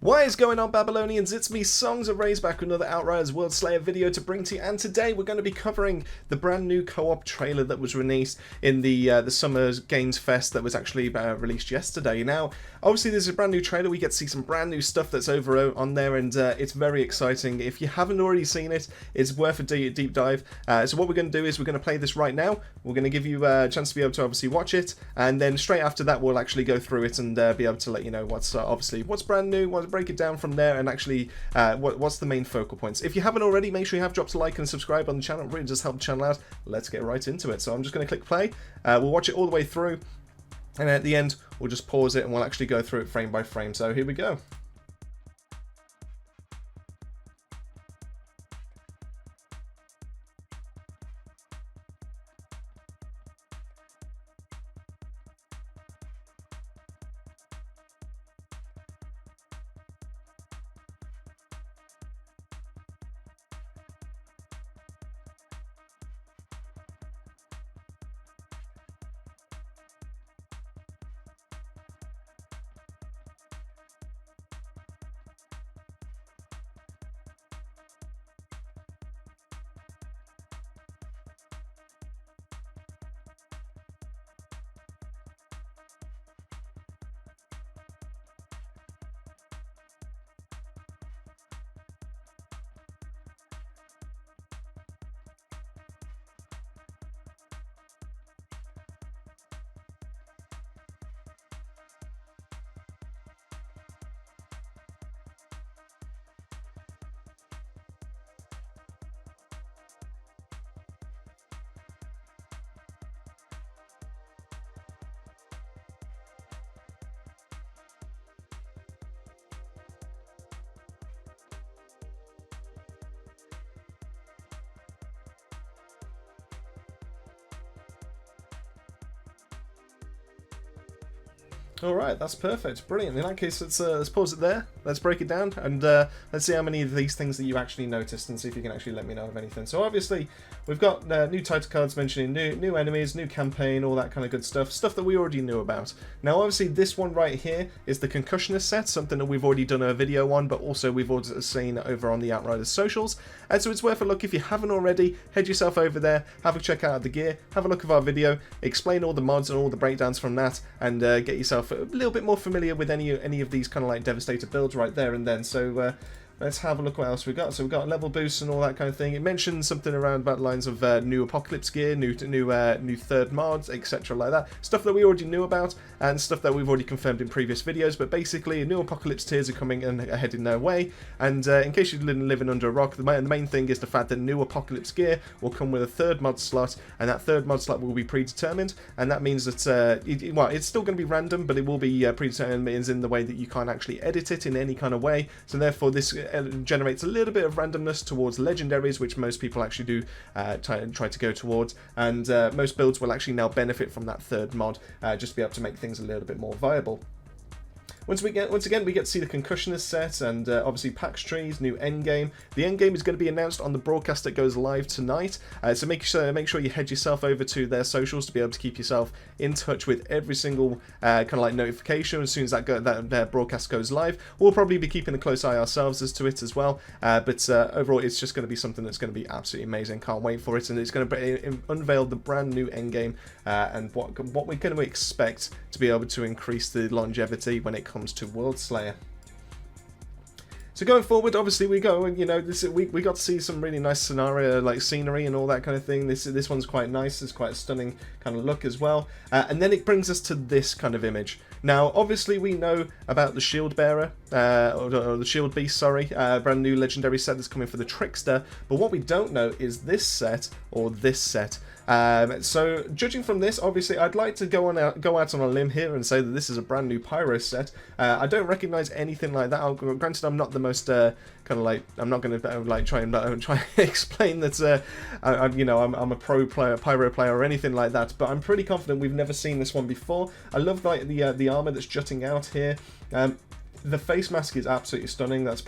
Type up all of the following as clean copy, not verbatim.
What is going on, Babylonians? It's me, Songs of Rage, back with another Outriders WorldSlayer video to bring to you, and today we're going to be covering the brand new co-op trailer that was released in the Summer Games Fest that was actually released yesterday. Now, obviously this is a brand new trailer, we get to see some brand new stuff that's over on there, and it's very exciting. If you haven't already seen it, it's worth a deep dive. So what we're going to do is we're going to play this right now. We're going to give you a chance to be able to obviously watch it, and then straight after that we'll actually go through it and be able to let you know what's obviously what's brand new, break it down from there, and actually what's the main focal points. If you haven't already, make sure you have dropped a like and subscribe on the channel. It really does help the channel out. Let's get right into it. So I'm just going to click play. We'll watch it all the way through, and at the end we'll just pause it and we'll actually go through it frame by frame. So here we go. Alright, that's perfect. Brilliant. In that case, let's pause it there. Let's break it down, and let's see how many of these things that you actually noticed, and see if you can actually let me know of anything. So obviously, we've got new title cards mentioning new enemies, new campaign, all that kind of good stuff. Stuff that we already knew about. Now, obviously, this one right here is the Concussionist set, something that we've already done a video on, but also we've also seen over on the Outriders socials. And so it's worth a look. If you haven't already, head yourself over there, have a check out of the gear, have a look at our video, explain all the mods and all the breakdowns from that, and get yourself a little bit more familiar with any of these kind of like Devastator builds right there and then. So let's have a look what else we got. So we've got level boosts and all that kind of thing. It mentions something around about lines of new Apocalypse gear, new third mods, etc. like that. Stuff that we already knew about and stuff that we've already confirmed in previous videos. But basically, new Apocalypse tiers are coming and heading their way. And in case you're living under a rock, the main thing is the fact that new Apocalypse gear will come with a third mod slot, and that third mod slot will be predetermined. And that means that it's still going to be random, but it will be predetermined in the way that you can't actually edit it in any kind of way. So therefore, this generates a little bit of randomness towards legendaries, which most people actually do try to go towards, and most builds will actually now benefit from that third mod, just to be able to make things a little bit more viable. Once again, we get to see the Concussionist set, and obviously Pax trees, new Endgame. The Endgame is going to be announced on the broadcast that goes live tonight, so make sure you head yourself over to their socials to be able to keep yourself in touch with every single kind of like notification as soon as that broadcast goes live. We'll probably be keeping a close eye ourselves as to it as well, but overall it's just going to be something that's going to be absolutely amazing. Can't wait for it, and it's going to unveil the brand new Endgame and what we're going to expect to be able to increase the longevity when it comes to WorldSlayer. So going forward, obviously we got to see some really nice scenery and all that kind of thing. This one's quite nice. It's quite a stunning kind of look as well. And then it brings us to this kind of image. Now, obviously we know about the Shield Bearer, or the Shield Beast, sorry, brand new legendary set that's coming for the Trickster. But what we don't know is this set or this set. So judging from this, obviously I'd like to go out on a limb here and say that this is a brand new Pyro set. I don't recognize anything like that. Granted, I'm not the most kind of like, I'm not going to like try and explain that I'm a pro player, Pyro player or anything like that, but I'm pretty confident we've never seen this one before. I love like the armor that's jutting out here. The face mask is absolutely stunning. That's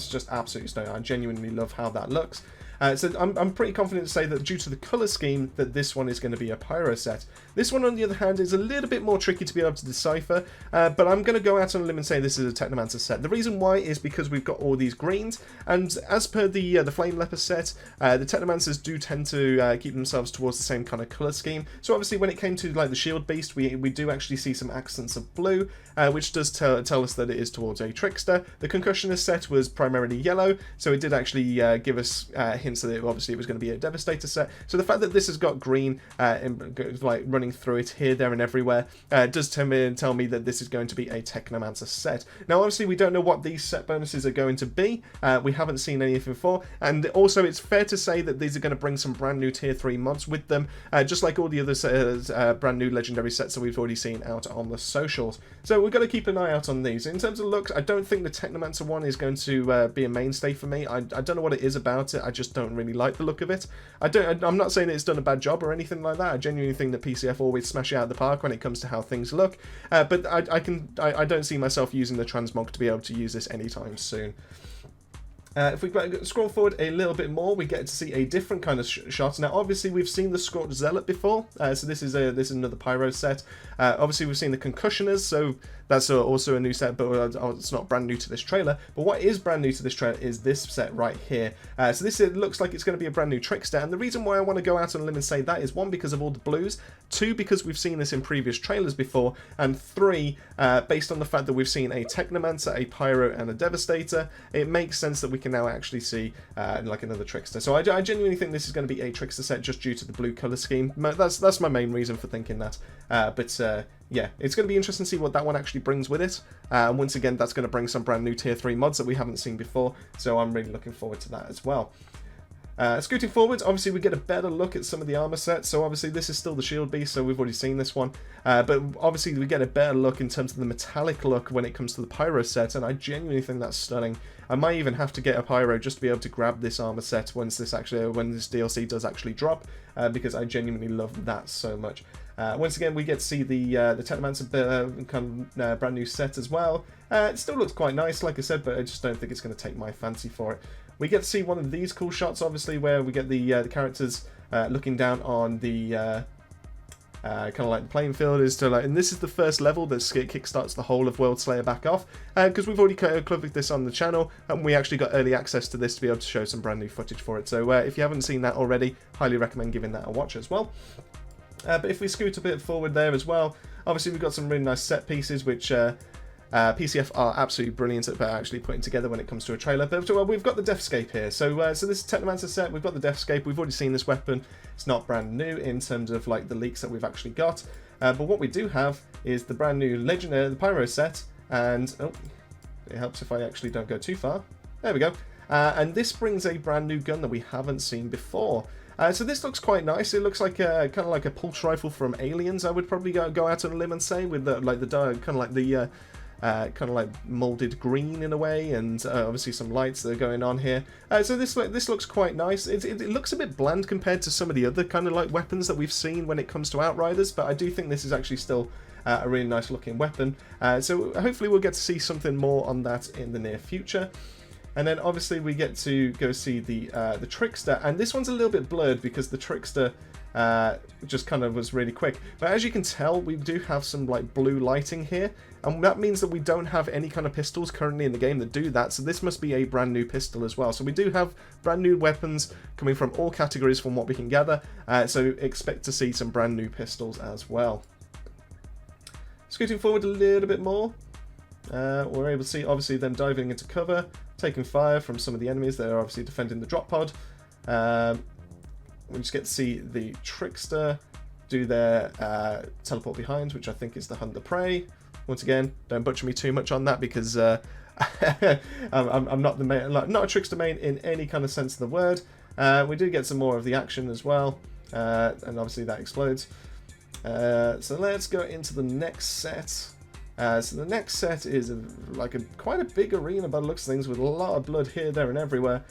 just absolutely stunning. I genuinely love how that looks. So I'm pretty confident to say that due to the colour scheme, that this one is going to be a pyro set. This one, on the other hand, is a little bit more tricky to be able to decipher, but I'm going to go out on a limb and say this is a Technomancer set. The reason why is because we've got all these greens, and as per the Flame Leper set, the Technomancers do tend to keep themselves towards the same kind of colour scheme. So obviously when it came to like the Shield Beast, we do actually see some accents of blue, which does tell us that it is towards a Trickster. The Concussionist set was primarily yellow, so it did actually give us hints that obviously it was going to be a Devastator set. So the fact that this has got green like running through it here, there and everywhere does tell me that this is going to be a Technomancer set. Now obviously we don't know what these set bonuses are going to be. We haven't seen anything before, and also it's fair to say that these are going to bring some brand new tier 3 mods with them, just like all the other brand new legendary sets that we've already seen out on the socials. So we've got to keep an eye out on these. In terms of looks, I don't think the Technomancer one is going to be a mainstay for me. I don't know what it is about it. I just don't really like the look of it. I'm not saying that it's done a bad job or anything like that. I genuinely think that PCF always smash it out of the park when it comes to how things look. But I don't see myself using the Transmog to be able to use this anytime soon. If we scroll forward a little bit more, we get to see a different kind of shot. Now, obviously, we've seen the Scorched Zealot before, so this is another Pyro set. Obviously, we've seen the Concussioners, so that's also a new set, but it's not brand new to this trailer. But what is brand new to this trailer is this set right here. So this looks like it's going to be a brand new Trickster, and the reason why I want to go out on a limb and say that is 1, because of all the blues, 2, because we've seen this in previous trailers before, and 3, based on the fact that we've seen a Technomancer, a Pyro, and a Devastator, it makes sense that we can now actually see like another Trickster. So I genuinely think this is going to be a Trickster set just due to the blue colour scheme. That's my main reason for thinking that. Yeah, it's going to be interesting to see what that one actually brings with it. Once again, that's going to bring some brand new tier 3 mods that we haven't seen before, so I'm really looking forward to that as well. Scooting forwards, obviously we get a better look at some of the armor sets. So obviously this is still the Shield Beast, so we've already seen this one. But obviously we get a better look in terms of the metallic look when it comes to the Pyro set, and I genuinely think that's stunning. I might even have to get a Pyro just to be able to grab this armor set when this DLC does actually drop, because I genuinely love that so much. Once again, we get to see the Technomancer brand new set as well. It still looks quite nice, like I said, but I just don't think it's going to take my fancy for it. We get to see one of these cool shots, obviously, where we get the characters looking down on the kind of like the playing field. And this is the first level that kickstarts the whole of WorldSlayer back off, because we've already covered this on the channel, and we actually got early access to this to be able to show some brand new footage for it. So if you haven't seen that already, highly recommend giving that a watch as well. But if we scoot a bit forward there as well, obviously we've got some really nice set pieces, which PCF are absolutely brilliant at actually putting together when it comes to a trailer. But we've got the Deathscape here. So this is Technomancer set. We've got the Deathscape. We've already seen this weapon. It's not brand new in terms of like the leaks that we've actually got. But what we do have is the brand new the Pyro set. And oh, it helps if I actually don't go too far. There we go. And this brings a brand new gun that we haven't seen before. So this looks quite nice. It looks like kind of like a pulse rifle from Aliens. I would probably go out on a limb and say, with the kind of like molded green in a way, and obviously some lights that are going on here. So this looks quite nice. It looks a bit bland compared to some of the other kind of like weapons that we've seen when it comes to Outriders, but I do think this is actually still a really nice looking weapon. So hopefully we'll get to see something more on that in the near future. And then obviously we get to go see the Trickster, and this one's a little bit blurred because the Trickster just kind of was really quick. But as you can tell, we do have some like blue lighting here, and that means that we don't have any kind of pistols currently in the game that do that, so this must be a brand new pistol as well. So we do have brand new weapons coming from all categories from what we can gather, so expect to see some brand new pistols as well. Scooting forward a little bit more, we're able to see obviously them diving into cover, taking fire from some of the enemies that are obviously defending the drop pod. We just get to see the Trickster do their teleport behind, which I think is the Hunt the Prey. Once again, don't butcher me too much on that because I'm not the main, not a Trickster main in any kind of sense of the word. We do get some more of the action as well, and obviously that explodes. So let's go into the next set. So the next set is quite a big arena by the looks of things, with a lot of blood here, there, and everywhere.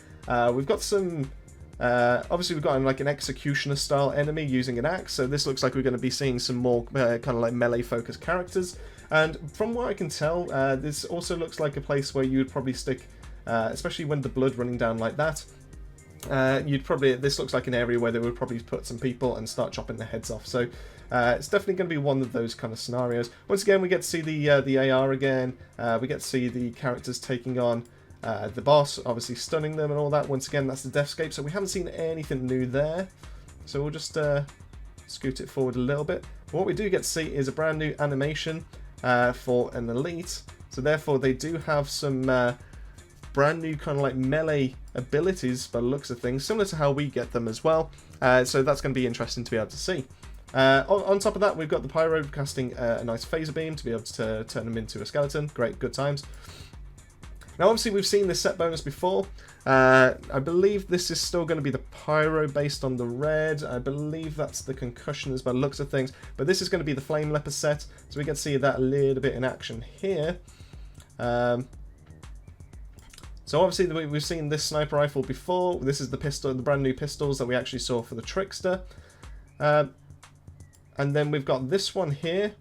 We've got some. Obviously we've got like an executioner style enemy using an axe, so this looks like we're going to be seeing some more kind of like melee focused characters, and from what I can tell, this also looks like a place where you would probably stick, especially when the blood running down like that, this looks like an area where they would probably put some people and start chopping their heads off. So it's definitely going to be one of those kind of scenarios. Once again, we get to see the AR again. We get to see the characters taking on the boss, obviously stunning them and all that. Once again, that's the Deathscape, so we haven't seen anything new there. So we'll just scoot it forward a little bit. But what we do get to see is a brand new animation for an elite. So therefore, they do have some brand new kind of like melee abilities by the looks of things, similar to how we get them as well. So that's going to be interesting to be able to see. On top of that, we've got the Pyro casting a nice phaser beam to be able to turn them into a skeleton. Great, good times. Now, obviously, we've seen this set bonus before. I believe this is still going to be the Pyro based on the red. I believe that's the Concussioners by the looks of things. But this is going to be the Flame Leper set, so we can see that a little bit in action here. So obviously, we've seen this sniper rifle before. This is the pistol, the brand new pistols that we actually saw for the Trickster. And then we've got this one here,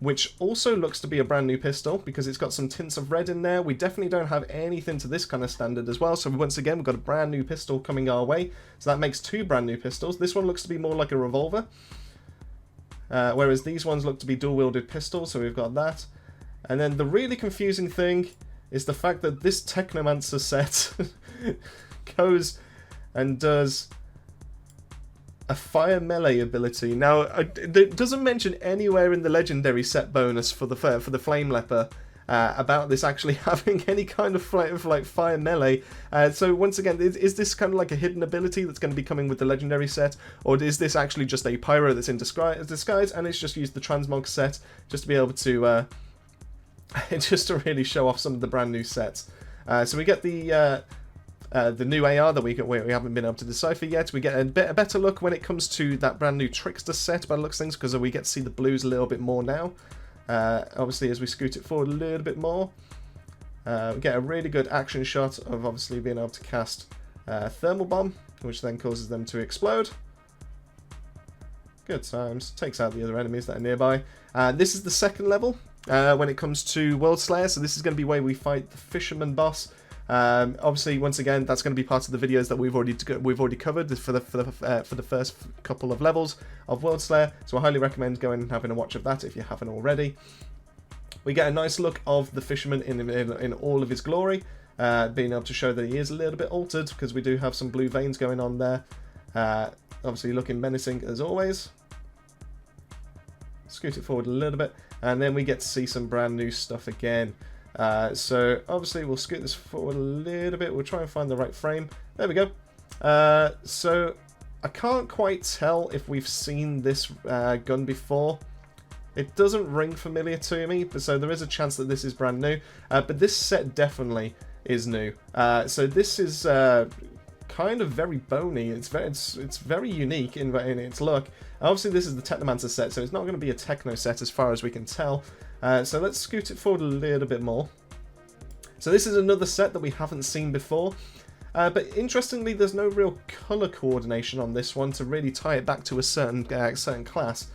which also looks to be a brand new pistol because it's got some tints of red in there. We definitely don't have anything to this kind of standard as well. So once again, we've got a brand new pistol coming our way. So that makes two brand new pistols. This one looks to be more like a revolver, whereas these ones look to be dual-wielded pistols. So we've got that. And then the really confusing thing is the fact that this Technomancer set goes and does a fire melee ability. Now, it doesn't mention anywhere in the legendary set bonus for the Flame Leper about this actually having any kind of like fire melee. So once again, is this kind of like a hidden ability that's going to be coming with the legendary set, or is this actually just a pyro that's in disguise and it's just used the Transmog set just to be able to just to really show off some of the brand new sets? So we get the new AR that we haven't been able to decipher yet. We get a better look when it comes to that brand new Trickster set by the looks of things, because we get to see the blues a little bit more now. Obviously, as we scoot it forward a little bit more, we get a really good action shot of obviously being able to cast Thermal Bomb, which then causes them to explode. Good times. Takes out the other enemies that are nearby. This is the second level when it comes to WorldSlayer, so this is going to be where we fight the Fisherman boss. Obviously, once again, that's going to be part of the videos that we've already covered for the first couple of levels of WorldSlayer. So I highly recommend going and having a watch of that if you haven't already. We get a nice look of the Fisherman in all of his glory, being able to show that he is a little bit altered because we do have some blue veins going on there. Obviously, looking menacing as always. Scoot it forward a little bit, and then we get to see some brand new stuff again. So obviously we'll scoot this forward a little bit. We'll try and find the right frame. There we go. So I can't quite tell if we've seen this gun before. It doesn't ring familiar to me, so there is a chance that this is brand new. But this set definitely is new. So this is kind of very bony. It's very unique in its look. Obviously this is the Technomancer set, so it's not going to be a techno set as far as we can tell. So let's scoot it forward a little bit more. So this is another set that we haven't seen before. But interestingly, there's no real colour coordination on this one to really tie it back to a certain class.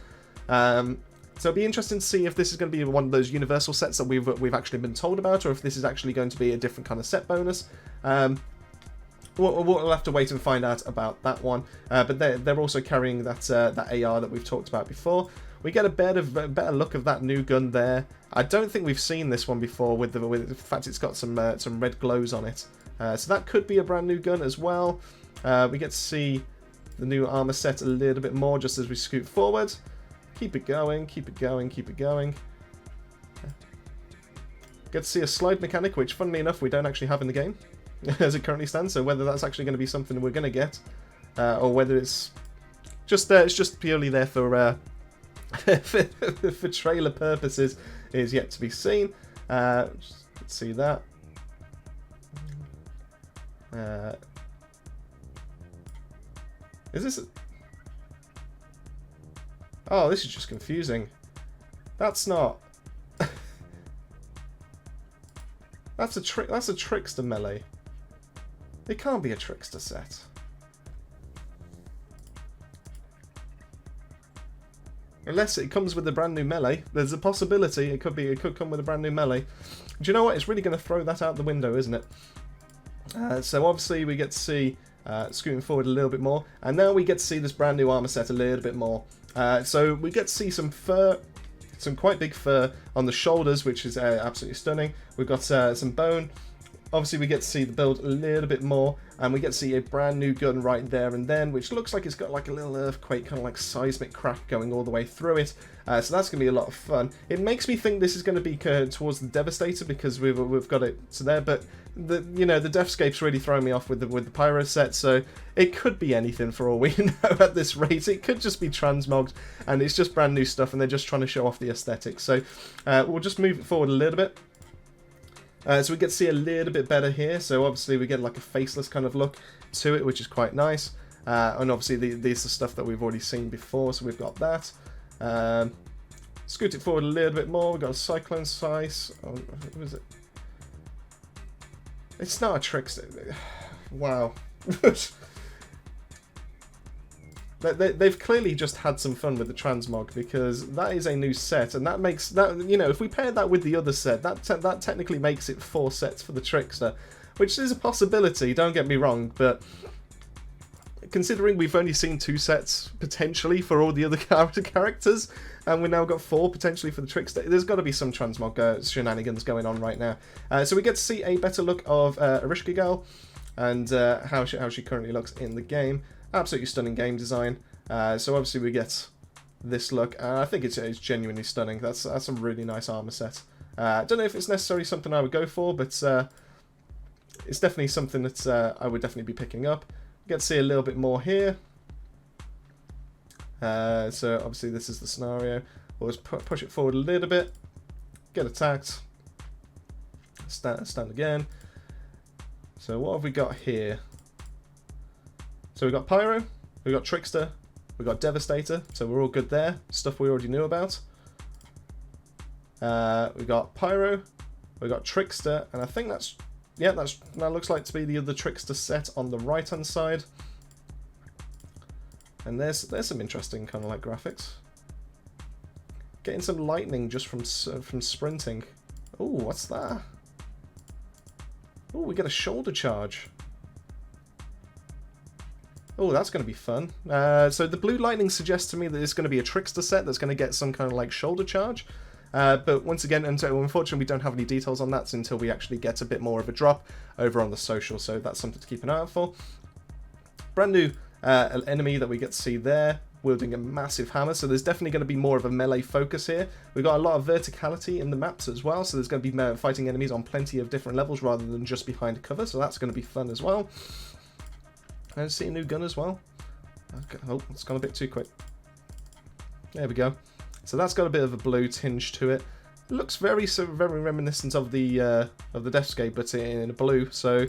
So it'll be interesting to see if this is going to be one of those universal sets that we've actually been told about, or if this is actually going to be a different kind of set bonus. We'll have to wait and find out about that one. But they're also carrying that AR that we've talked about before. We get a better look of that new gun there. I don't think we've seen this one before with the fact it's got some red glows on it. So that could be a brand new gun as well. We get to see the new armor set a little bit more just as we scoot forward. Keep it going, keep it going, keep it going. Get to see a slide mechanic, which funnily enough we don't actually have in the game as it currently stands. So whether that's actually going to be something we're going to get, or whether it's just purely there for for trailer purposes, is yet to be seen. Let's see that. Is this? Oh, this is just confusing. That's not. That's a Trickster melee. It can't be a Trickster set. Unless it comes with a brand new melee. There's a possibility it could come with a brand new melee. Do you know what? It's really going to throw that out the window, isn't it? So obviously we get to see Scooting forward a little bit more, and now we get to see this brand new armor set a little bit more. So we get to see some fur, some quite big fur on the shoulders, which is absolutely stunning. We've got some bone. Obviously, we get to see the build a little bit more, and we get to see a brand new gun right there and then, which looks like it's got like a little earthquake, kind of like seismic crack going all the way through it. So that's going to be a lot of fun. It makes me think this is going to be towards the Devastator because we've got it to there, but the the Deathscape's really throwing me off with the Pyro set, so it could be anything for all we know at this rate. It could just be transmogged, and it's just brand new stuff, and they're just trying to show off the aesthetics. So we'll just move it forward a little bit. So we get to see a little bit better here. So obviously we get like a faceless kind of look to it, which is quite nice. And obviously these are stuff that we've already seen before, so we've got that. Scoot it forward a little bit more. We've got a Cyclone Size. Oh, who is it? It's not a Trickster. Wow. They've clearly just had some fun with the Transmog, because that is a new set, and that makes that, if we pair that with the other set, that technically makes it 4 sets for the Trickster, which is a possibility, don't get me wrong, but considering we've only seen 2 sets potentially for all the other characters, and we've now got 4 potentially for the Trickster, there's got to be some Transmog shenanigans going on right now. So we get to see a better look of Arishka Girl, and how she currently looks in the game. Absolutely stunning game design. So obviously we get this look. I think it's genuinely stunning. That's a really nice armor set. I don't know if it's necessarily something I would go for, but it's definitely something that I would definitely be picking up. Get to see a little bit more here. So obviously this is the scenario. We'll just push it forward a little bit. Get attacked. Stand again. So what have we got here? So we've got Pyro, we've got Trickster, we've got Devastator, so we're all good there. Stuff we already knew about. We've got Pyro, we've got Trickster, and I think that looks like to be the other Trickster set on the right hand side. And there's some interesting kind of like graphics. Getting some lightning just from sprinting. Oh, what's that? Oh, we get a shoulder charge. Oh, that's going to be fun. So the blue lightning suggests to me that it's going to be a Trickster set that's going to get some kind of like shoulder charge. But once again, unfortunately we don't have any details on that until we actually get a bit more of a drop over on the social, so that's something to keep an eye out for. Brand new enemy that we get to see there, wielding a massive hammer, so there's definitely going to be more of a melee focus here. We've got a lot of verticality in the maps as well, so there's going to be fighting enemies on plenty of different levels rather than just behind cover, so that's going to be fun as well. I see a new gun as well. Okay. Oh, it's gone a bit too quick. There we go. So that's got a bit of a blue tinge to it. It looks very reminiscent of the Deathscape, but in a blue. So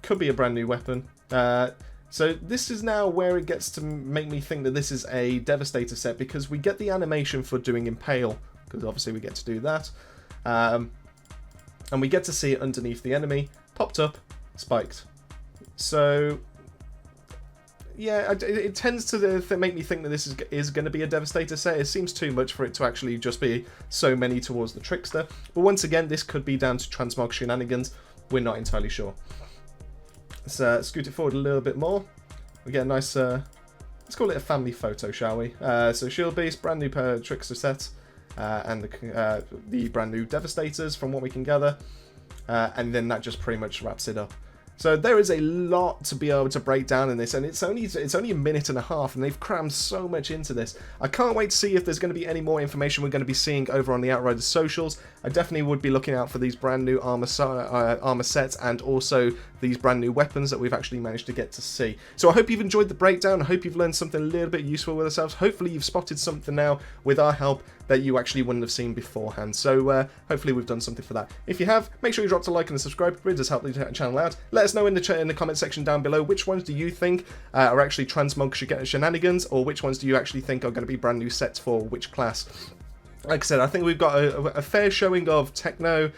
could be a brand new weapon. So this is now where it gets to make me think that this is a Devastator set, because we get the animation for doing Impale, because obviously we get to do that, and we get to see it underneath the enemy, popped up, spiked. So, yeah, it tends to make me think that this is going to be a Devastator set. It seems too much for it to actually just be so many towards the Trickster. But once again, this could be down to Transmog shenanigans. We're not entirely sure. Let's scoot it forward a little bit more. We get a nice, let's call it a family photo, shall we? So Shield Beast, brand new Trickster set, and the brand new Devastators from what we can gather. And then that just pretty much wraps it up. So there is a lot to be able to break down in this, and it's only a minute and a half, and they've crammed so much into this. I can't wait to see if there's going to be any more information we're going to be seeing over on the Outriders socials. I definitely would be looking out for these brand new armor sets, and also these brand new weapons that we've actually managed to get to see. So I hope you've enjoyed the breakdown. I hope you've learned something a little bit useful with yourselves. Hopefully you've spotted something now with our help that you actually wouldn't have seen beforehand. So hopefully we've done something for that. If you have, make sure you drop a like and a subscribe. It really does help the channel out. Let us know in the comment section down below which ones do you think are actually Transmog shenanigans, or which ones do you actually think are going to be brand new sets for which class. Like I said, I think we've got a fair showing of Techno,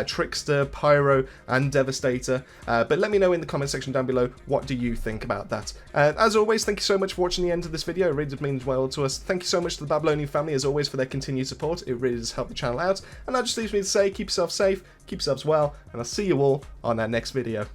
Trickster, Pyro, and Devastator. But let me know in the comment section down below, what do you think about that? As always, thank you so much for watching the end of this video. It really means well to us. Thank you so much to the Babylonian family, as always, for their continued support. It really does help the channel out. And that just leaves me to say, keep yourself safe, keep yourselves well, and I'll see you all on our next video.